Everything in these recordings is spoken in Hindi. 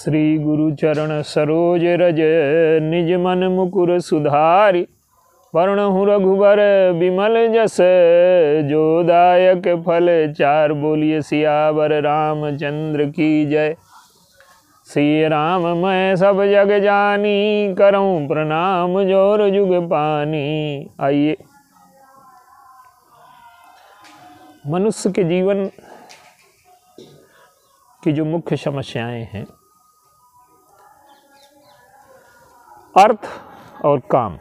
श्री गुरु चरण सरोज रज निज मन मुकुर सुधारि। वर्णहु रघुबर विमल जस जो दायक फल चार। बोलिए सियावर रामचंद्र की जय। श्री राम मैं सब जग जानी करऊं प्रणाम जोर जुग पानी। आइए, मनुष्य के जीवन की जो मुख्य समस्याएं हैं, अर्थ और काम,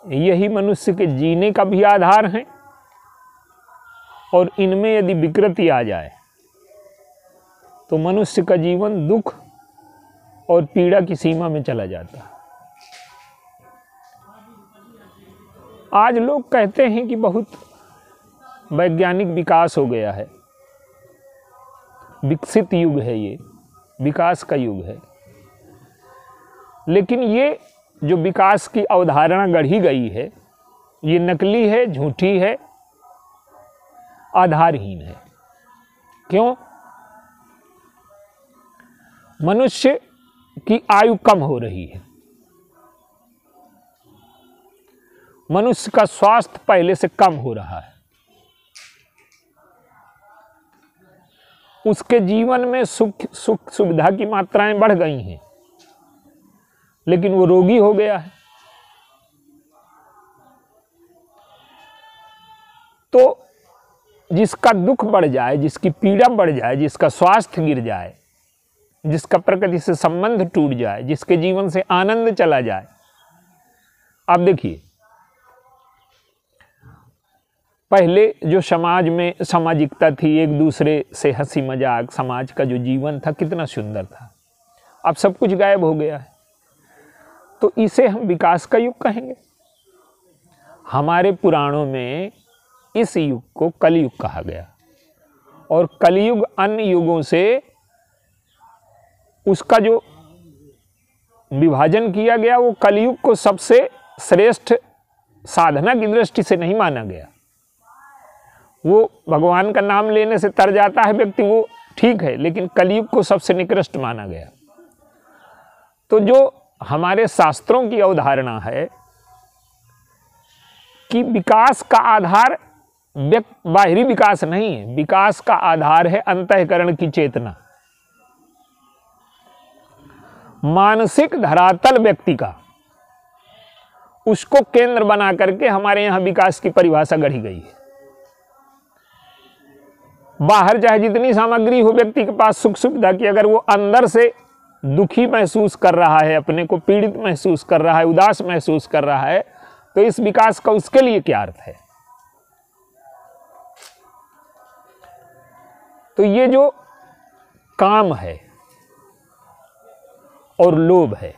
यही मनुष्य के जीने का भी आधार है। और इनमें यदि विकृति आ जाए तो मनुष्य का जीवन दुख और पीड़ा की सीमा में चला जाता है। आज लोग कहते हैं कि बहुत वैज्ञानिक विकास हो गया है, विकसित युग है, ये विकास का युग है। लेकिन ये जो विकास की अवधारणा गढ़ी गई है, ये नकली है, झूठी है, आधारहीन है। क्यों? मनुष्य की आयु कम हो रही है, मनुष्य का स्वास्थ्य पहले से कम हो रहा है, उसके जीवन में सुख सुविधा की मात्राएं बढ़ गई हैं, लेकिन वो रोगी हो गया है। तो जिसका दुख बढ़ जाए, जिसकी पीड़ा बढ़ जाए, जिसका स्वास्थ्य गिर जाए, जिसका प्रकृति से संबंध टूट जाए, जिसके जीवन से आनंद चला जाए। अब देखिए, पहले जो समाज में सामाजिकता थी, एक दूसरे से हंसी मजाक, समाज का जो जीवन था कितना सुंदर था, अब सब कुछ गायब हो गया है। तो इसे हम विकास का युग कहेंगे। हमारे पुराणों में इस युग को कलयुग कहा गया, और कलयुग अन्य युगों से उसका जो विभाजन किया गया, वो कलयुग को सबसे श्रेष्ठ साधना की दृष्टि से नहीं माना गया। वो भगवान का नाम लेने से तर जाता है व्यक्ति, वो ठीक है, लेकिन कलयुग को सबसे निकृष्ट माना गया। तो जो हमारे शास्त्रों की अवधारणा है कि विकास का आधार बाहरी विकास नहीं है, विकास का आधार है अंतःकरण की चेतना, मानसिक धरातल व्यक्ति का, उसको केंद्र बना करके हमारे यहां विकास की परिभाषा गढ़ी गई है। बाहर चाहे जितनी सामग्री हो व्यक्ति के पास सुख सुविधा की, अगर वो अंदर से दुखी महसूस कर रहा है, अपने को पीड़ित महसूस कर रहा है, उदास महसूस कर रहा है, तो इस विकास का उसके लिए क्या अर्थ है? तो ये जो काम है और लोभ है,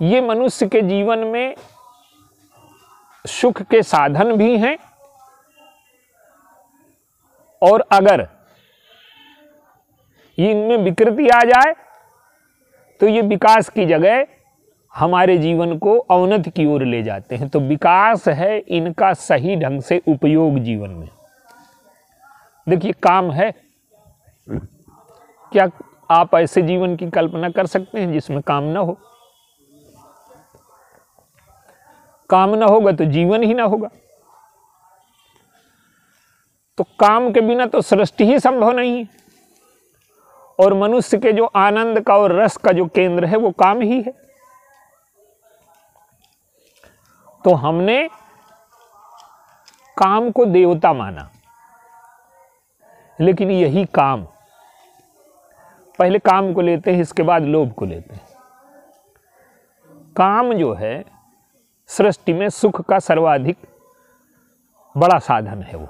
ये मनुष्य के जीवन में सुख के साधन भी हैं, और अगर इनमें विकृति आ जाए तो ये विकास की जगह हमारे जीवन को अवनति की ओर ले जाते हैं। तो विकास है इनका सही ढंग से उपयोग जीवन में। देखिए, काम है, क्या आप ऐसे जीवन की कल्पना कर सकते हैं जिसमें काम ना हो? काम ना होगा तो जीवन ही ना होगा। तो काम के बिना तो सृष्टि ही संभव नहीं है, और मनुष्य के जो आनंद का और रस का जो केंद्र है वो काम ही है। तो हमने काम को देवता माना, लेकिन यही काम, पहले काम को लेते हैं, इसके बाद लोभ को लेते हैं। काम जो है सृष्टि में सुख का सर्वाधिक बड़ा साधन है। वो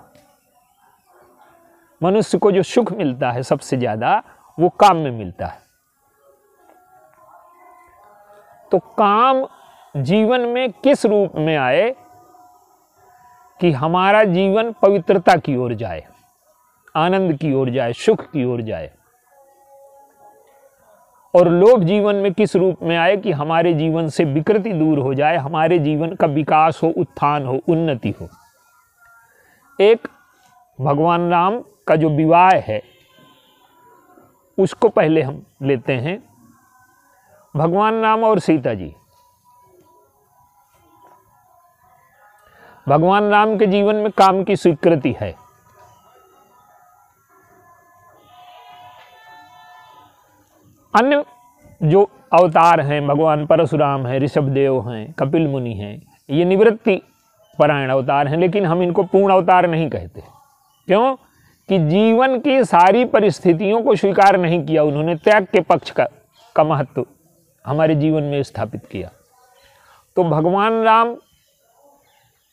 मनुष्य को जो सुख मिलता है सबसे ज्यादा, वो काम में मिलता है। तो काम जीवन में किस रूप में आए कि हमारा जीवन पवित्रता की ओर जाए, आनंद की ओर जाए, सुख की ओर जाए। और लोभ जीवन में किस रूप में आए कि हमारे जीवन से विकृति दूर हो जाए, हमारे जीवन का विकास हो, उत्थान हो, उन्नति हो। एक भगवान राम का जो विवाह है, उसको पहले हम लेते हैं। भगवान राम और सीता जी। भगवान राम के जीवन में काम की स्वीकृति है। अन्य जो अवतार हैं, भगवान परशुराम हैं, ऋषभदेव हैं, कपिल मुनि हैं, ये निवृत्ति परायण अवतार हैं, लेकिन हम इनको पूर्ण अवतार नहीं कहते। क्यों? कि जीवन की सारी परिस्थितियों को स्वीकार नहीं किया उन्होंने, त्याग के पक्ष का महत्व हमारे जीवन में स्थापित किया। तो भगवान राम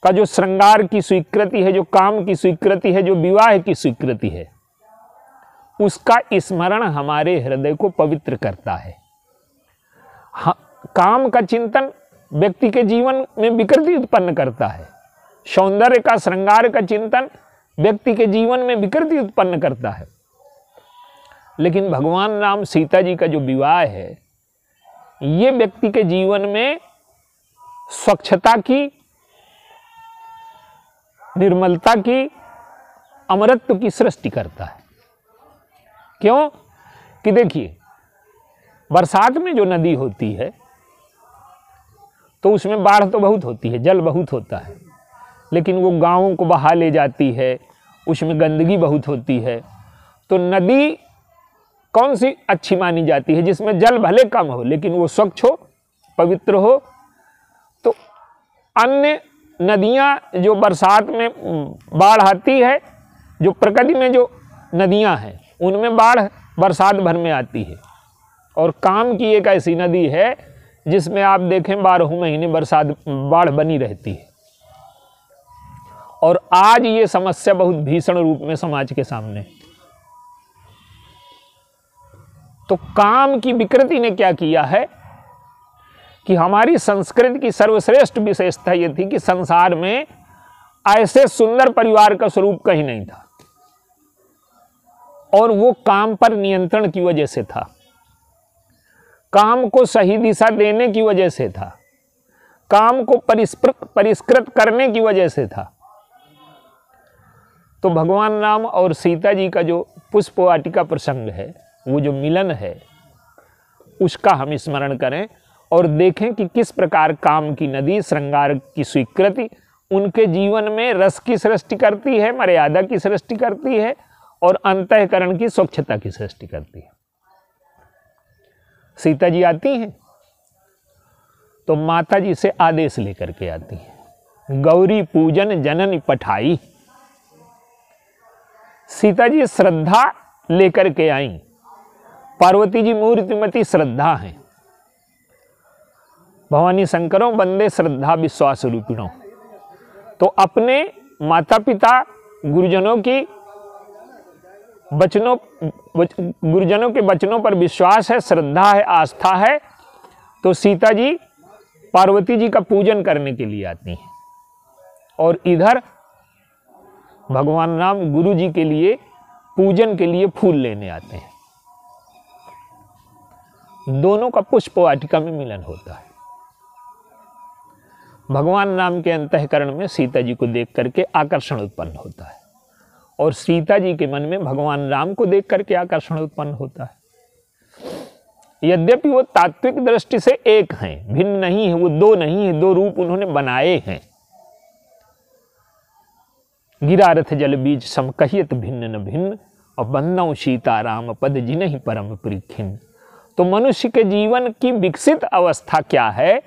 का जो श्रृंगार की स्वीकृति है, जो काम की स्वीकृति है, जो विवाह की स्वीकृति है, उसका स्मरण हमारे हृदय को पवित्र करता है। काम का चिंतन व्यक्ति के जीवन में विकृति उत्पन्न करता है। सौंदर्य का, श्रृंगार का चिंतन व्यक्ति के जीवन में विकृति उत्पन्न करता है। लेकिन भगवान राम सीता जी का जो विवाह है, ये व्यक्ति के जीवन में स्वच्छता की, निर्मलता की, अमरत्व की सृष्टि करता है। क्यों? कि देखिए, बरसात में जो नदी होती है तो उसमें बाढ़ तो बहुत होती है, जल बहुत होता है, लेकिन वो गांवों को बहा ले जाती है, उसमें गंदगी बहुत होती है। तो नदी कौन सी अच्छी मानी जाती है? जिसमें जल भले कम हो लेकिन वो स्वच्छ हो, पवित्र हो। तो अन्य नदियां जो बरसात में बाढ़ आती है, जो प्रकृति में जो नदियां हैं उनमें बाढ़ बरसात भर में आती है, और काम की एक ऐसी नदी है जिसमें आप देखें 12 महीने बरसात बाढ़ बनी रहती है। और आज ये समस्या बहुत भीषण रूप में समाज के सामने। तो काम की विकृति ने क्या किया है कि हमारी संस्कृति की सर्वश्रेष्ठ विशेषता ये थी कि संसार में ऐसे सुंदर परिवार का स्वरूप कहीं नहीं था, और वो काम पर नियंत्रण की वजह से था, काम को सही दिशा देने की वजह से था, काम को परिष्कृत करने की वजह से था। तो भगवान राम और सीता जी का जो पुष्प वाटिका प्रसंग है, वो जो मिलन है, उसका हम स्मरण करें और देखें कि किस प्रकार काम की नदी, श्रृंगार की स्वीकृति उनके जीवन में रस की सृष्टि करती है, मर्यादा की सृष्टि करती है, और अंतःकरण की स्वच्छता की सृष्टि करती है। सीता जी आती हैं तो माता जी से आदेश लेकर के आती हैं, गौरी पूजन जननी पठाई। सीता जी श्रद्धा लेकर के आई। पार्वती जी मूर्तिमती श्रद्धा हैं। भवानी शंकरों वंदे श्रद्धा विश्वास रूपिणों। तो अपने माता पिता गुरुजनों के वचनों पर विश्वास है, श्रद्धा है, आस्था है। तो सीता जी पार्वती जी का पूजन करने के लिए आती हैं, और इधर भगवान राम गुरु जी के लिए पूजन के लिए फूल लेने आते हैं। दोनों का पुष्प वाटिका में मिलन होता है। भगवान राम के अंतःकरण में सीता जी को देख करके आकर्षण उत्पन्न होता है, और सीता जी के मन में भगवान राम को देख करके आकर्षण उत्पन्न होता है। यद्यपि वो तात्विक दृष्टि से एक हैं, भिन्न नहीं है, वो दो नहीं है, दो रूप उन्होंने बनाए हैं। गिरारथ जल बीज सम कहियत भिन्न न भिन्न, और बंदौ सीता राम पद जिन्हि परम प्रीखिन। तो मनुष्य के जीवन की विकसित अवस्था क्या है,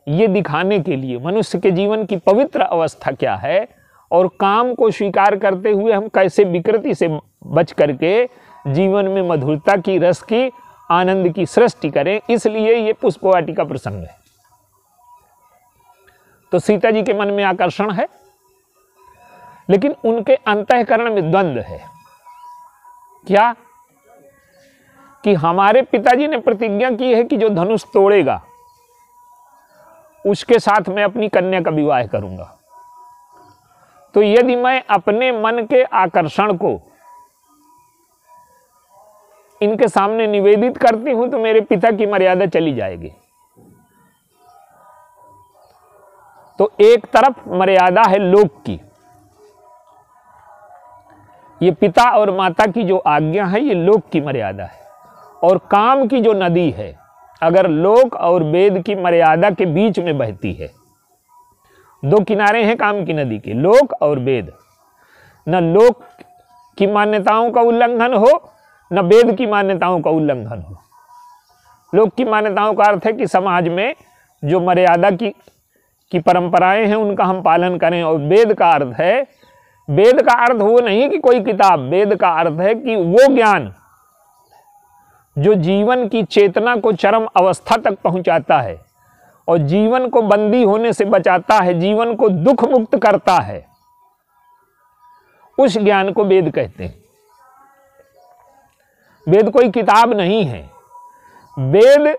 ये दिखाने के लिए, मनुष्य के जीवन की पवित्र अवस्था क्या है, और काम को स्वीकार करते हुए हम कैसे विकृति से बच करके जीवन में मधुरता की, रस की, आनंद की सृष्टि करें, इसलिए ये पुष्प वाटिका प्रसंग है। तो सीता जी के मन में आकर्षण है, लेकिन उनके अंतःकरण में द्वंद्व है। क्या? कि हमारे पिताजी ने प्रतिज्ञा की है कि जो धनुष तोड़ेगा उसके साथ मैं अपनी कन्या का विवाह करूंगा। तो यदि मैं अपने मन के आकर्षण को इनके सामने निवेदित करती हूं तो मेरे पिता की मर्यादा चली जाएगी। तो एक तरफ मर्यादा है लोक की ये पिता और माता की जो आज्ञा है ये लोक की मर्यादा है, और काम की जो नदी है अगर लोक और वेद की मर्यादा के बीच में बहती है, दो किनारे हैं काम की नदी के, लोक और वेद, न लोक की मान्यताओं का उल्लंघन हो न वेद की मान्यताओं का उल्लंघन हो। लोक की मान्यताओं का अर्थ है कि समाज में जो मर्यादा की परंपराएं हैं उनका हम पालन करें, और वेद का अर्थ है, वेद का अर्थ वो नहीं कि कोई किताब, वेद का अर्थ है कि वो ज्ञान जो जीवन की चेतना को चरम अवस्था तक पहुंचाता है और जीवन को बंदी होने से बचाता है, जीवन को दुख मुक्त करता है, उस ज्ञान को वेद कहते हैं। वेद कोई किताब नहीं है, वेद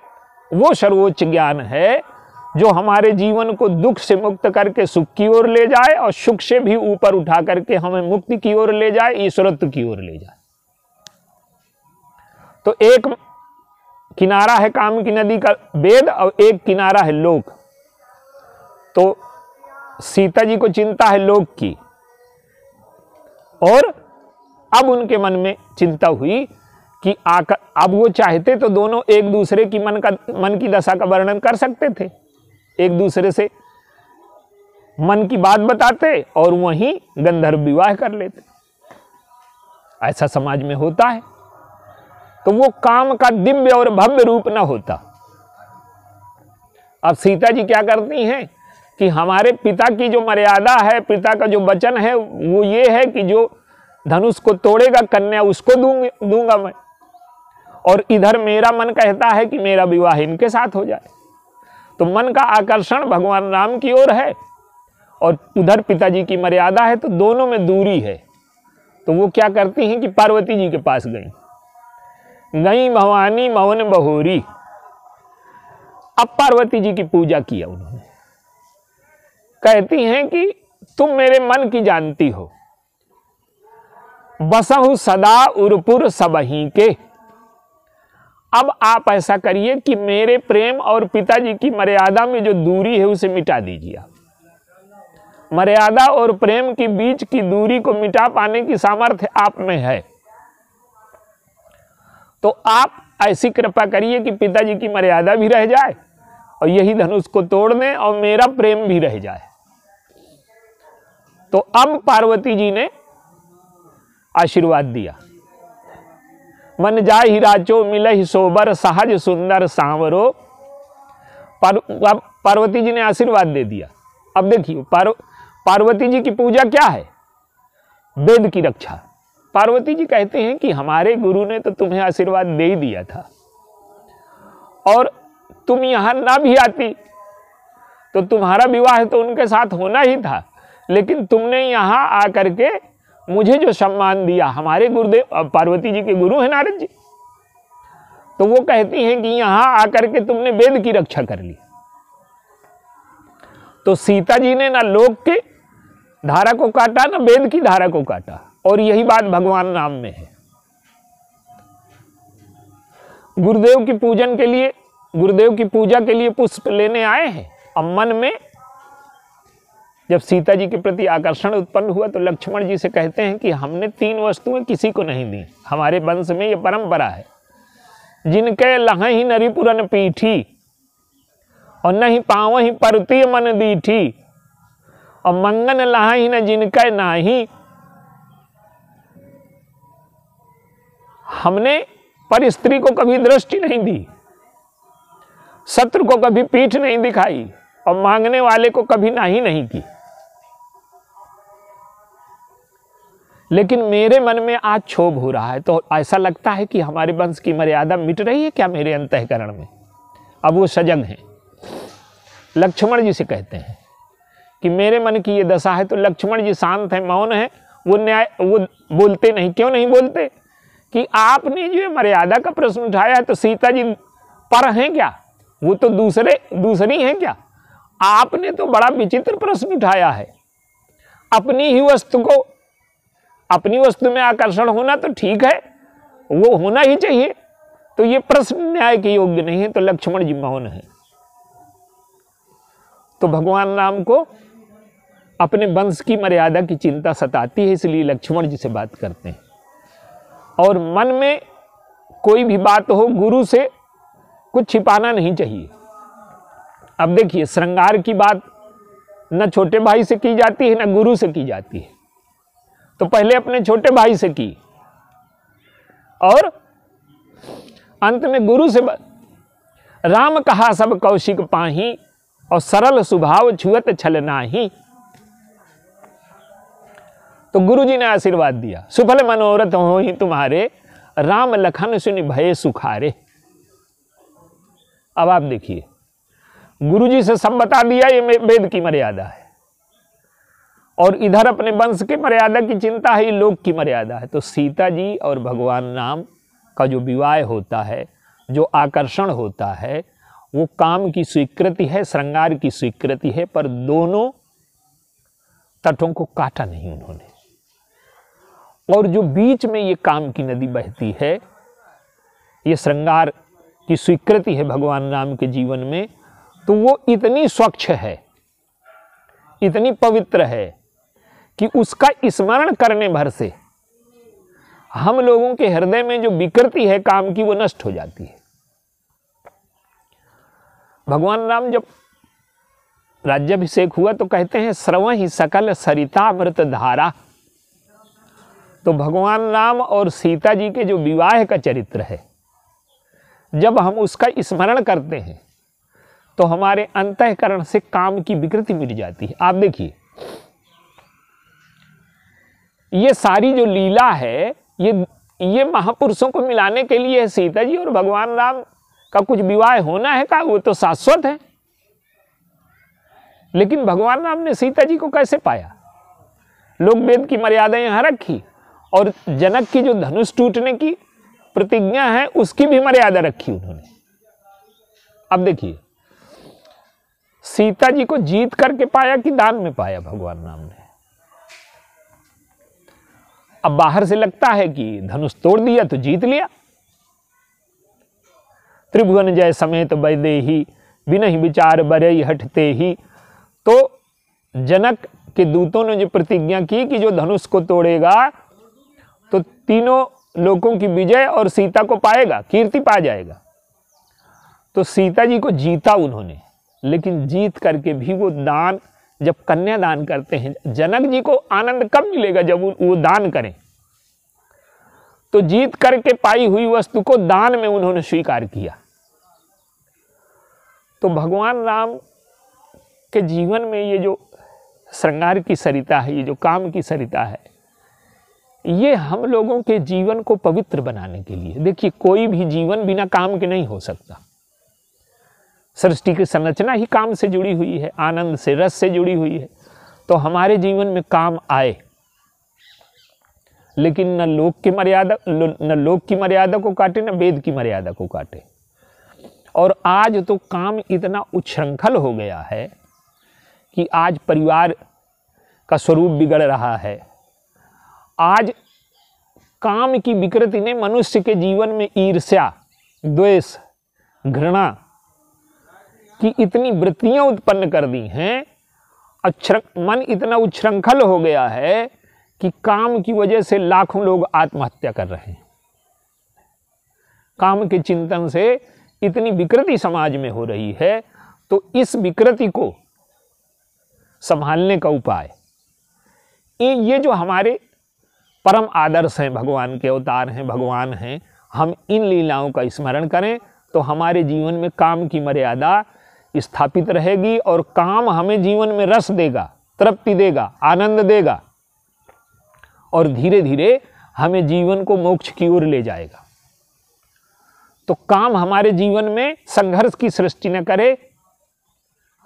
वो सर्वोच्च ज्ञान है जो हमारे जीवन को दुख से मुक्त करके सुख की ओर ले जाए और सुख से भी ऊपर उठा करके हमें मुक्ति की ओर ले जाए, ईश्वरत्व की ओर ले जाए। तो एक किनारा है काम की नदी का वेद और एक किनारा है लोक। तो सीता जी को चिंता है लोक की, और अब उनके मन में चिंता हुई कि अब वो चाहते तो दोनों एक दूसरे की मन की दशा का वर्णन कर सकते थे, एक दूसरे से मन की बात बताते और वहीं गंधर्व विवाह कर लेते। ऐसा समाज में होता है, तो वो काम का दिव्य और भव्य रूप न होता। अब सीता जी क्या करती हैं कि हमारे पिता की जो मर्यादा है, पिता का जो वचन है वो ये है कि जो धनुष को तोड़ेगा कन्या उसको दूंगा मैं, और इधर मेरा मन कहता है कि मेरा विवाह इनके साथ हो जाए। तो मन का आकर्षण भगवान राम की ओर है और उधर पिताजी की मर्यादा है, तो दोनों में दूरी है। तो वो क्या करती हैं कि पार्वती जी के पास गई भवानी मवन बहोरी। अब पार्वती जी की पूजा किया उन्होंने, कहती हैं कि तुम मेरे मन की जानती हो, बसहु सदा उरपुर सबही के। अब आप ऐसा करिए कि मेरे प्रेम और पिताजी की मर्यादा में जो दूरी है उसे मिटा दीजिए। मर्यादा और प्रेम के बीच की दूरी को मिटा पाने की सामर्थ्य आप में है, तो आप ऐसी कृपा करिए कि पिताजी की मर्यादा भी रह जाए और यही धनुष को तोड़ दें और मेरा प्रेम भी रह जाए। तो अब पार्वती जी ने आशीर्वाद दिया, मन जाहि राचो मिलहि सोबर सहज सुंदर सांवरो। पार्वती जी ने आशीर्वाद दे दिया। अब देखिए पार्वती जी की पूजा क्या है, वेद की रक्षा। पार्वती जी कहते हैं कि हमारे गुरु ने तो तुम्हें आशीर्वाद दे ही दिया था, और तुम यहां ना भी आती तो तुम्हारा विवाह तो उनके साथ होना ही था, लेकिन तुमने यहां आकर के मुझे जो सम्मान दिया, हमारे गुरुदेव पार्वती जी के गुरु हैं नारद जी, तो वो कहती हैं कि यहां आकर के तुमने वेद की रक्षा कर ली। तो सीता जी ने ना लोक के धारा को काटा ना वेद की धारा को काटा, और यही बात भगवान राम में है। गुरुदेव की पूजन के लिए, गुरुदेव की पूजा के लिए पुष्प लेने आए हैं। अब मन में जब सीता जी के प्रति आकर्षण उत्पन्न हुआ तो लक्ष्मण जी से कहते हैं कि हमने 3 वस्तुएं किसी को नहीं दी, हमारे वंश में ये परंपरा है, जिनके लहहि नरिपुरन पीठी और नहीं पावहि परती मन दीठी, और मंगन लहहि न जिनके नाही। हमने पर स्त्री को कभी दृष्टि नहीं दी, शत्रु को कभी पीठ नहीं दिखाई, और मांगने वाले को कभी नाही नहीं की। लेकिन मेरे मन में आज क्षोभ हो रहा है, तो ऐसा लगता है कि हमारे वंश की मर्यादा मिट रही है क्या मेरे अंतःकरण में। अब वो सजग हैं, लक्ष्मण जी से कहते हैं कि मेरे मन की ये दशा है। तो लक्ष्मण जी शांत हैं, मौन है, वो बोलते नहीं। क्यों नहीं बोलते कि आपने जो मर्यादा का प्रश्न उठाया है तो सीता जी पर हैं क्या, वो तो दूसरी हैं क्या। आपने तो बड़ा विचित्र प्रश्न उठाया है। अपनी ही वस्तु को, अपनी वस्तु में आकर्षण होना तो ठीक है, वो होना ही चाहिए, तो ये प्रश्न न्याय के योग्य नहीं है। तो लक्ष्मण जी मौन है। तो भगवान राम को अपने वंश की मर्यादा की चिंता सताती है, इसलिए लक्ष्मण जी से बात करते हैं। और मन में कोई भी बात हो, गुरु से कुछ छिपाना नहीं चाहिए। अब देखिए, श्रृंगार की बात न छोटे भाई से की जाती है न गुरु से की जाती है। तो पहले अपने छोटे भाई से की और अंत में गुरु से राम कहा सब कौशिक पाही, और सरल स्वभाव छुअत छल नाही। तो गुरु जी ने आशीर्वाद दिया, सुफल मनोरथ हो ही तुम्हारे, राम लखन सुनि भय सुखारे। अब आप देखिए, गुरु जी से सब बता दिया, ये वेद की मर्यादा है, और इधर अपने वंश की मर्यादा की चिंता है, ये लोक की मर्यादा है। तो सीता जी और भगवान राम का जो विवाह होता है, जो आकर्षण होता है, वो काम की स्वीकृति है, श्रृंगार की स्वीकृति है, पर दोनों तटों को काटा नहीं उन्होंने। और जो बीच में ये काम की नदी बहती है, ये श्रृंगार की स्वीकृति है भगवान राम के जीवन में, तो वो इतनी स्वच्छ है, इतनी पवित्र है कि उसका स्मरण करने भर से हम लोगों के हृदय में जो विकृति है काम की, वो नष्ट हो जाती है। भगवान राम जब राज्याभिषेक हुआ तो कहते हैं श्रवण ही सकल सरिता अमृत धारा। तो भगवान राम और सीता जी के जो विवाह का चरित्र है, जब हम उसका स्मरण करते हैं तो हमारे अंतःकरण से काम की विकृति मिट जाती है। आप देखिए, ये सारी जो लीला है, ये महापुरुषों को मिलाने के लिए है। सीता जी और भगवान राम का कुछ विवाह होना है का, वो तो शाश्वत है। लेकिन भगवान राम ने सीता जी को कैसे पाया? लोग वेद की मर्यादा यहां रखी, और जनक की जो धनुष टूटने की प्रतिज्ञा है, उसकी भी मर्यादा रखी उन्होंने। अब देखिए, सीता जी को जीत करके पाया कि दान में पाया भगवान राम ने? अब बाहर से लगता है कि धनुष तोड़ दिया तो जीत लिया। त्रिभुवन जय समेत वैदेही, बिनहि विचार बरई हटते ही। तो जनक के दूतों ने जो प्रतिज्ञा की कि जो धनुष को तोड़ेगा तो तीनों लोगों की विजय और सीता को पाएगा, कीर्ति पा जाएगा। तो सीता जी को जीता उन्होंने, लेकिन जीत करके भी वो दान, जब कन्या दान करते हैं, जनक जी को आनंद कब मिलेगा? जब वो दान करें। तो जीत करके पाई हुई वस्तु को दान में उन्होंने स्वीकार किया। तो भगवान राम के जीवन में ये जो श्रृंगार की सरिता है, ये जो काम की सरिता है, ये हम लोगों के जीवन को पवित्र बनाने के लिए। देखिए, कोई भी जीवन बिना काम के नहीं हो सकता। सृष्टि की संरचना ही काम से जुड़ी हुई है, आनंद से, रस से जुड़ी हुई है। तो हमारे जीवन में काम आए, लेकिन न लोक की मर्यादा को काटे, न वेद की मर्यादा को काटे। और आज तो काम इतना उच्छृंखल हो गया है कि आज परिवार का स्वरूप बिगड़ रहा है। आज काम की विकृति ने मनुष्य के जीवन में ईर्ष्या, द्वेष, घृणा की इतनी वृत्तियां उत्पन्न कर दी हैं। मन इतना उच्छृंखल हो गया है कि काम की वजह से लाखों लोग आत्महत्या कर रहे हैं। काम के चिंतन से इतनी विकृति समाज में हो रही है। तो इस विकृति को संभालने का उपाय, ये जो हमारे परम आदर्श हैं, भगवान के अवतार हैं, भगवान हैं, हम इन लीलाओं का स्मरण करें तो हमारे जीवन में काम की मर्यादा स्थापित रहेगी, और काम हमें जीवन में रस देगा, तृप्ति देगा, आनंद देगा, और धीरे धीरे हमें जीवन को मोक्ष की ओर ले जाएगा। तो काम हमारे जीवन में संघर्ष की सृष्टि न करे,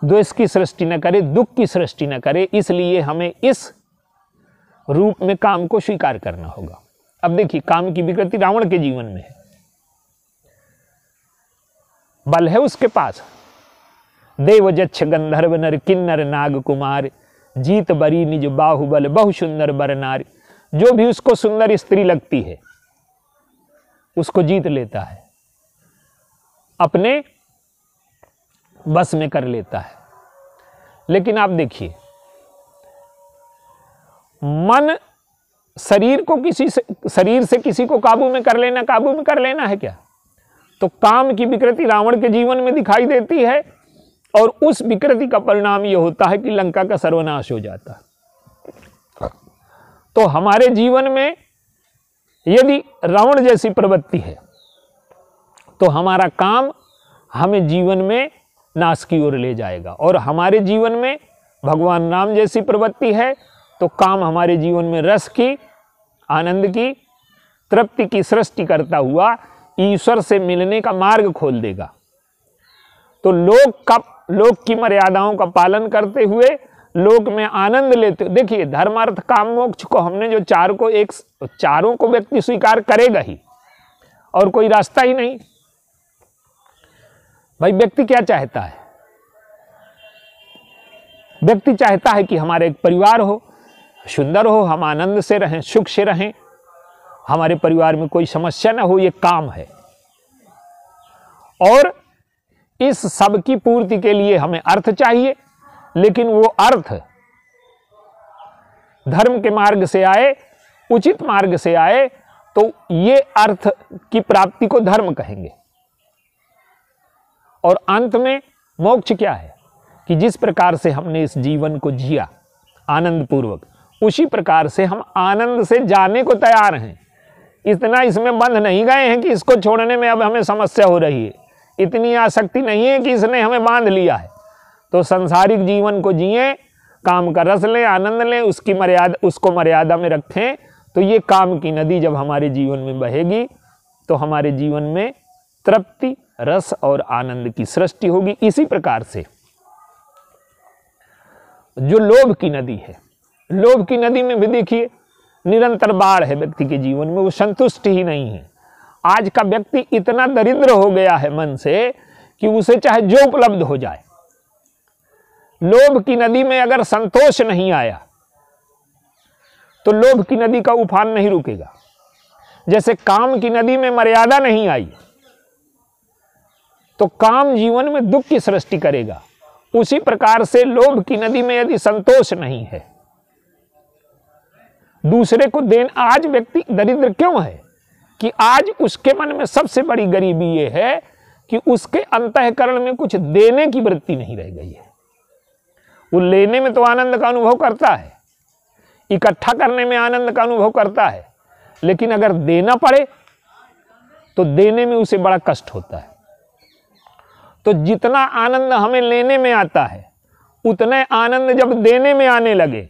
द्वेष की सृष्टि न करे, दुख की सृष्टि न करे। इसलिए हमें इस रूप में काम को स्वीकार करना होगा। अब देखिए, काम की विकृति रावण के जीवन में है, बल है उसके पास, देव जक्ष गंधर्व नर किन्नर नाग कुमार, जीत बरी निज बाहुबल बहु सुंदर बर नारी। जो भी उसको सुंदर स्त्री लगती है उसको जीत लेता है, अपने बस में कर लेता है। लेकिन आप देखिए, मन शरीर से किसी को काबू में कर लेना है क्या? तो काम की विकृति रावण के जीवन में दिखाई देती है और उस विकृति का परिणाम यह होता है कि लंका का सर्वनाश हो जाता है। तो हमारे जीवन में यदि रावण जैसी प्रवृत्ति है तो हमारा काम हमें जीवन में नाश की ओर ले जाएगा, और हमारे जीवन में भगवान राम जैसी प्रवृत्ति है तो काम हमारे जीवन में रस की, आनंद की, तृप्ति की सृष्टि करता हुआ ईश्वर से मिलने का मार्ग खोल देगा। तो लोक की मर्यादाओं का पालन करते हुए लोक में आनंद लेते हो। देखिए, धर्म अर्थ काम मोक्ष को हमने जो चारों को व्यक्ति स्वीकार करेगा ही, और कोई रास्ता ही नहीं। भाई, व्यक्ति क्या चाहता है? व्यक्ति चाहता है कि हमारा एक परिवार हो, सुंदर हो, हम आनंद से रहें, सुख से रहें, हमारे परिवार में कोई समस्या ना हो, ये काम है। और इस सब की पूर्ति के लिए हमें अर्थ चाहिए, लेकिन वो अर्थ धर्म के मार्ग से आए, उचित मार्ग से आए, तो ये अर्थ की प्राप्ति को धर्म कहेंगे। और अंत में मोक्ष क्या है कि जिस प्रकार से हमने इस जीवन को जिया आनंद पूर्वक, उसी प्रकार से हम आनंद से जाने को तैयार हैं। इतना इसमें बंध नहीं गए हैं कि इसको छोड़ने में अब हमें समस्या हो रही है, इतनी आसक्ति नहीं है कि इसने हमें बांध लिया है। तो सांसारिक जीवन को जिए, काम का रस लें, आनंद लें, उसको मर्यादा में रखें। तो ये काम की नदी जब हमारे जीवन में बहेगी तो हमारे जीवन में तृप्ति, रस और आनंद की सृष्टि होगी। इसी प्रकार से जो लोभ की नदी है, लोभ की नदी में भी देखिए निरंतर बाढ़ है व्यक्ति के जीवन में, वो संतुष्ट ही नहीं है। आज का व्यक्ति इतना दरिद्र हो गया है मन से कि उसे चाहे जो उपलब्ध हो जाए, लोभ की नदी में अगर संतोष नहीं आया तो लोभ की नदी का उफान नहीं रुकेगा। जैसे काम की नदी में मर्यादा नहीं आई तो काम जीवन में दुख की सृष्टि करेगा, उसी प्रकार से लोभ की नदी में यदि संतोष नहीं है, दूसरे को देना। आज व्यक्ति दरिद्र क्यों है कि आज उसके मन में सबसे बड़ी गरीबी ये है कि उसके अंतःकरण में कुछ देने की वृत्ति नहीं रह गई है। वो लेने में तो आनंद का अनुभव करता है, इकट्ठा करने में आनंद का अनुभव करता है, लेकिन अगर देना पड़े तो देने में उसे बड़ा कष्ट होता है। तो जितना आनंद हमें लेने में आता है, उतने आनंद जब देने में आने लगे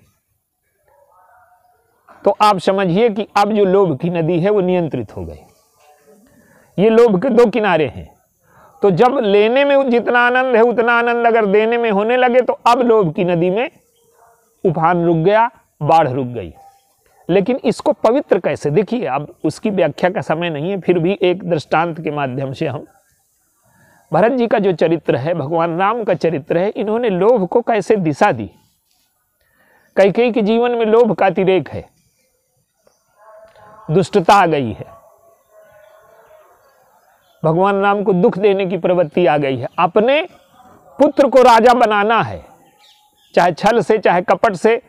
तो आप समझिए कि अब जो लोभ की नदी है वो नियंत्रित हो गई। ये लोभ के दो किनारे हैं। तो जब लेने में जितना आनंद है उतना आनंद अगर देने में होने लगे तो अब लोभ की नदी में उफान रुक गया, बाढ़ रुक गई। लेकिन इसको पवित्र कैसे, देखिए अब उसकी व्याख्या का समय नहीं है, फिर भी एक दृष्टांत के माध्यम से हम भरत जी का जो चरित्र है, भगवान राम का चरित्र है, इन्होंने लोभ को कैसे दिशा दी। कैकेयी के जीवन में लोभ का अतिरेक है, दुष्टता आ गई है, भगवान राम को दुख देने की प्रवृत्ति आ गई है। अपने पुत्र को राजा बनाना है, चाहे छल से चाहे कपट से,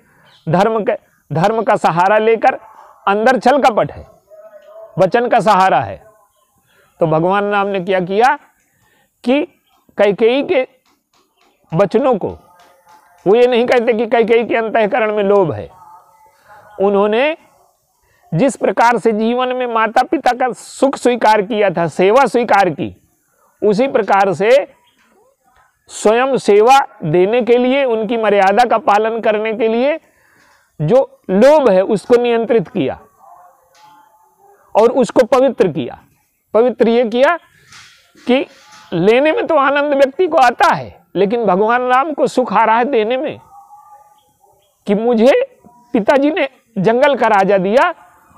धर्म का सहारा लेकर, अंदर छल कपट है, वचन का सहारा है। तो भगवान राम ने क्या किया कि कैकेयी के वचनों को, वो ये नहीं कहते कि कैकेयी के अंतःकरण में लोभ है, उन्होंने जिस प्रकार से जीवन में माता पिता का सुख स्वीकार किया था, सेवा स्वीकार की, उसी प्रकार से स्वयं सेवा देने के लिए, उनकी मर्यादा का पालन करने के लिए जो लोभ है उसको नियंत्रित किया और उसको पवित्र किया। पवित्र ये किया कि लेने में तो आनंद व्यक्ति को आता है, लेकिन भगवान राम को सुख आ रहा है देने में कि मुझे पिताजी ने जंगल का राजा दिया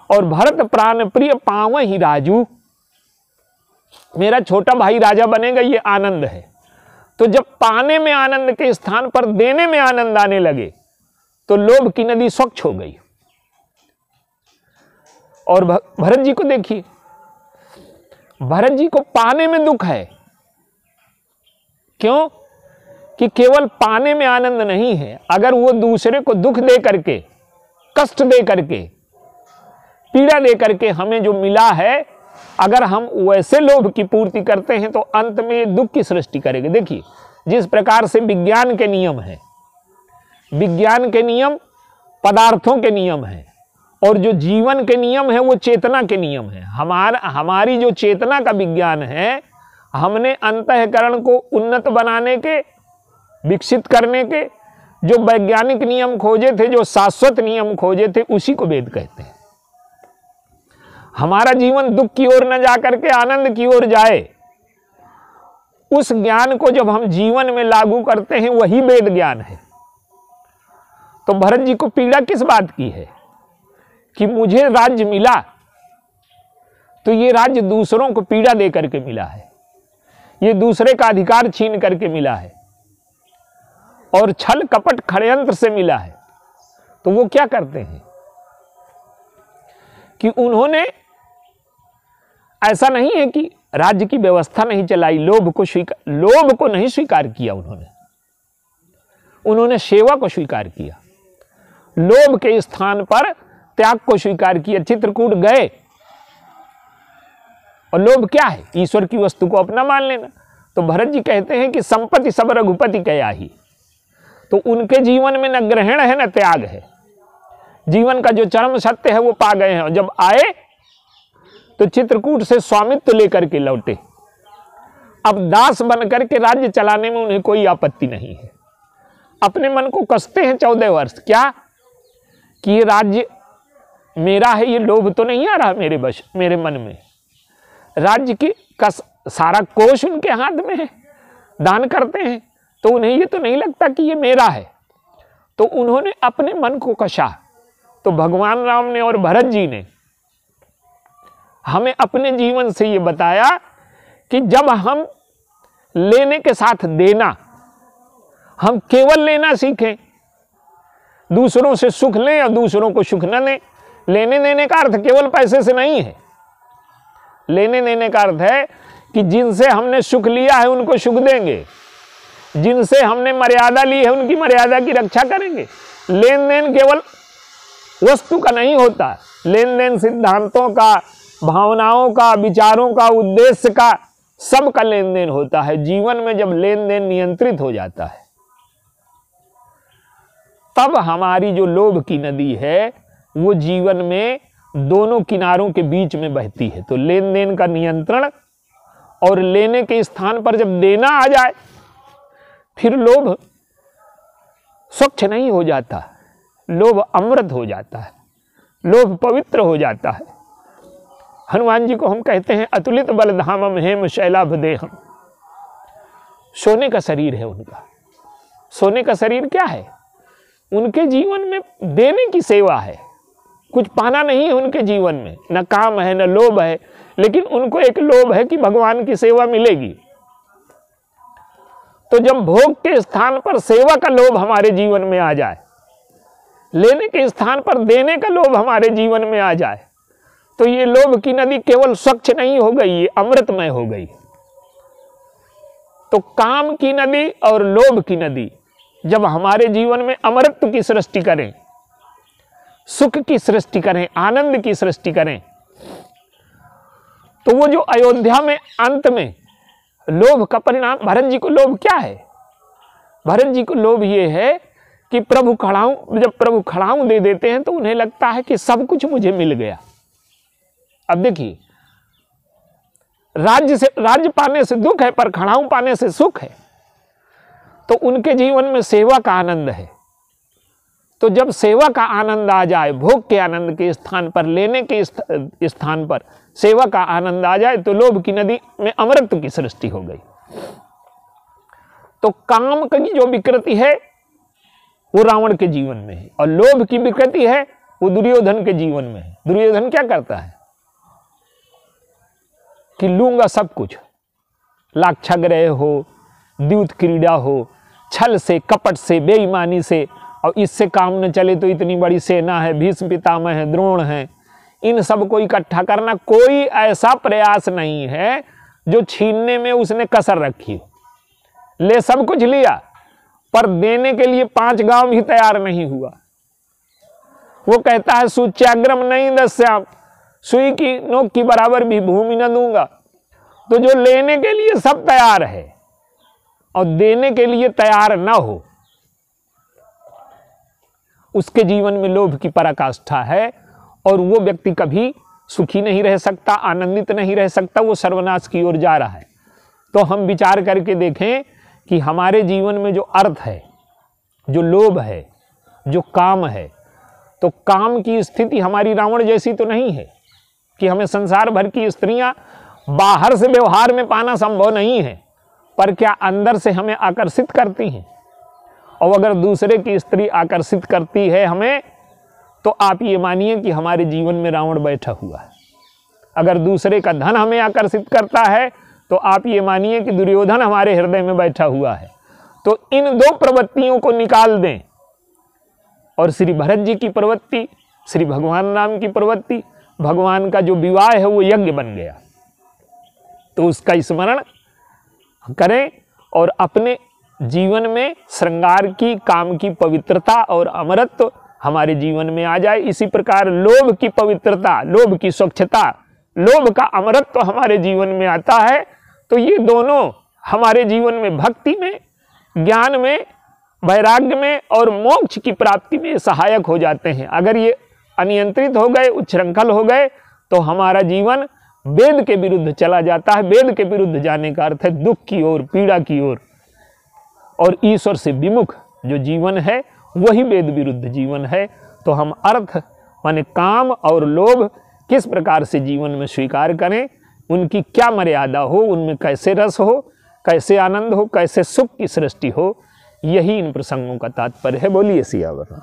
और भरत प्राण प्रिय पाव ही राजू, मेरा छोटा भाई राजा बनेगा, ये आनंद है। तो जब पाने में आनंद के स्थान पर देने में आनंद आने लगे तो लोभ की नदी स्वच्छ हो गई। और भरत जी को देखिए, भरत जी को पाने में दुख है, क्यों कि केवल पाने में आनंद नहीं है, अगर वो दूसरे को दुख दे करके कष्ट दे करके, पीड़ा दे करके हमें जो मिला है, अगर हम वैसे लोभ की पूर्ति करते हैं तो अंत में ये दुख की सृष्टि करेंगे। देखिए, जिस प्रकार से विज्ञान के नियम हैं, विज्ञान के नियम पदार्थों के नियम हैं, और जो जीवन के नियम है वो चेतना के नियम है। हमारी जो चेतना का विज्ञान है, हमने अंतःकरण को उन्नत बनाने के, विकसित करने के जो वैज्ञानिक नियम खोजे थे, जो शाश्वत नियम खोजे थे, उसी को वेद कहते हैं। हमारा जीवन दुख की ओर न जा करके आनंद की ओर जाए, उस ज्ञान को जब हम जीवन में लागू करते हैं, वही वेद ज्ञान है। तो भरत जी को पीड़ा किस बात की है कि मुझे राज्य मिला, तो ये राज्य दूसरों को पीड़ा दे करके मिला है, ये दूसरे का अधिकार छीन करके मिला है, और छल कपट षड्यंत्र से मिला है। तो वो क्या करते हैं कि उन्होंने, ऐसा नहीं है कि राज्य की व्यवस्था नहीं चलाई, लोभ को नहीं स्वीकार किया, उन्होंने सेवा को स्वीकार किया, लोभ के स्थान पर त्याग को स्वीकार किया। चित्रकूट गए, और लोभ क्या है? ईश्वर की वस्तु को अपना मान लेना। तो भरत जी कहते हैं कि संपत्ति सब रघुपति कया ही। तो उनके जीवन में न ग्रहण है न त्याग है, जीवन का जो चरम सत्य है वो पा गए हैं। और जब आए तो चित्रकूट से स्वामित्व लेकर के लौटे। अब दास बन करके राज्य चलाने में उन्हें कोई आपत्ति नहीं है। अपने मन को कसते हैं 14 वर्ष, क्या कि ये राज्य मेरा है, ये लोभ तो नहीं आ रहा मेरे मन में। राज्य की सारा कोष उनके हाथ में है, दान करते हैं, तो उन्हें ये तो नहीं लगता कि ये मेरा है। तो उन्होंने अपने मन को कसा। तो भगवान राम ने और भरत जी ने हमें अपने जीवन से ये बताया कि जब हम लेने के साथ देना, हम केवल लेना सीखें, दूसरों से सुख लें या दूसरों को सुख न लें। लेने देने का अर्थ केवल पैसे से नहीं है। लेने देने का अर्थ है कि जिनसे हमने सुख लिया है उनको सुख देंगे, जिनसे हमने मर्यादा ली है उनकी मर्यादा की रक्षा करेंगे। लेन देन केवल वस्तु का नहीं होता, लेन देन सिद्धांतों का, भावनाओं का, विचारों का, उद्देश्य का, सब का लेन देन होता है। जीवन में जब लेन देन नियंत्रित हो जाता है, तब हमारी जो लोभ की नदी है वो जीवन में दोनों किनारों के बीच में बहती है। तो लेन देन का नियंत्रण, और लेने के स्थान पर जब देना आ जाए, फिर लोभ स्वच्छ नहीं हो जाता, लोभ अमृत हो जाता है, लोभ पवित्र हो जाता है। हनुमान जी को हम कहते हैं अतुलित बलधामम हेम शैलाभ देहम। सोने का शरीर है उनका। सोने का शरीर क्या है? उनके जीवन में देने की सेवा है, कुछ पाना नहीं है उनके जीवन में, न काम है न लोभ है, लेकिन उनको एक लोभ है कि भगवान की सेवा मिलेगी। तो जब भोग के स्थान पर सेवा का लोभ हमारे जीवन में आ जाए, लेने के स्थान पर देने का लोभ हमारे जीवन में आ जाए, तो ये लोभ की नदी केवल स्वच्छ नहीं हो गई, ये अमृतमय हो गई। तो काम की नदी और लोभ की नदी जब हमारे जीवन में अमृत की सृष्टि करें, सुख की सृष्टि करें, आनंद की सृष्टि करें, तो वो जो अयोध्या में अंत में लोभ का परिणाम, भरत जी को लोभ क्या है? भरत जी को लोभ ये है कि जब प्रभु खड़ाऊं दे देते हैं तो उन्हें लगता है कि सब कुछ मुझे मिल गया। अब देखिए, राज्य पाने से दुख है, पर खड़ाऊं पाने से सुख है। तो उनके जीवन में सेवा का आनंद है। तो जब सेवा का आनंद आ जाए, भोग के आनंद के स्थान पर, लेने के स्थान पर सेवा का आनंद आ जाए, तो लोभ की नदी में अमृत की सृष्टि हो गई। तो काम की जो विकृति है वो रावण के जीवन में है, और लोभ की विकृति है वो दुर्योधन के जीवन में है। दुर्योधन क्या करता है कि लूंगा सब कुछ, लाक्षागृह हो, द्यूत क्रीड़ा हो, छल से, कपट से, बेईमानी से, और इससे काम न चले तो इतनी बड़ी सेना है, भीष्म पितामह है, द्रोण है, इन सब को इकट्ठा करना। कोई ऐसा प्रयास नहीं है जो छीनने में उसने कसर रखी हो। ले सब कुछ लिया, पर देने के लिए 5 गांव भी तैयार नहीं हुआ। वो कहता है सुच्याग्रम नहीं दस्याम, सुई की नोक की बराबर भी भूमि न दूंगा। तो जो लेने के लिए सब तैयार है और देने के लिए तैयार ना हो, उसके जीवन में लोभ की पराकाष्ठा है और वो व्यक्ति कभी सुखी नहीं रह सकता, आनंदित नहीं रह सकता, वो सर्वनाश की ओर जा रहा है। तो हम विचार करके देखें कि हमारे जीवन में जो अर्थ है, जो लोभ है, जो काम है, तो काम की स्थिति हमारी रावण जैसी तो नहीं है कि हमें संसार भर की स्त्रियां बाहर से व्यवहार में पाना संभव नहीं है, पर क्या अंदर से हमें आकर्षित करती हैं। और अगर दूसरे की स्त्री आकर्षित करती है हमें, तो आप ये मानिए कि हमारे जीवन में रावण बैठा हुआ है। अगर दूसरे का धन हमें आकर्षित करता है, तो आप ये मानिए कि दुर्योधन हमारे हृदय में बैठा हुआ है। तो इन दो प्रवृत्तियों को निकाल दें और श्री भरत जी की प्रवृत्ति, श्री भगवान राम की प्रवृत्ति, भगवान का जो विवाह है वो यज्ञ बन गया। तो उसका स्मरण करें और अपने जीवन में श्रृंगार की, काम की पवित्रता और अमरत्व हमारे जीवन में आ जाए। इसी प्रकार लोभ की पवित्रता, लोभ की स्वच्छता, लोभ का अमरत्व हमारे जीवन में आता है। तो ये दोनों हमारे जीवन में भक्ति में, ज्ञान में, वैराग्य में और मोक्ष की प्राप्ति में सहायक हो जाते हैं। अगर ये अनियंत्रित हो गए, उच्छृंखल हो गए, तो हमारा जीवन वेद के विरुद्ध चला जाता है। वेद के विरुद्ध जाने का अर्थ है दुख की ओर, पीड़ा की ओर, और ईश्वर से विमुख जो जीवन है वही वेद विरुद्ध जीवन है। तो हम अर्थ माने काम और लोभ किस प्रकार से जीवन में स्वीकार करें, उनकी क्या मर्यादा हो, उनमें कैसे रस हो, कैसे आनंद हो, कैसे सुख की सृष्टि हो, यही इन प्रसंगों का तात्पर्य है। बोलिए सियावर राम।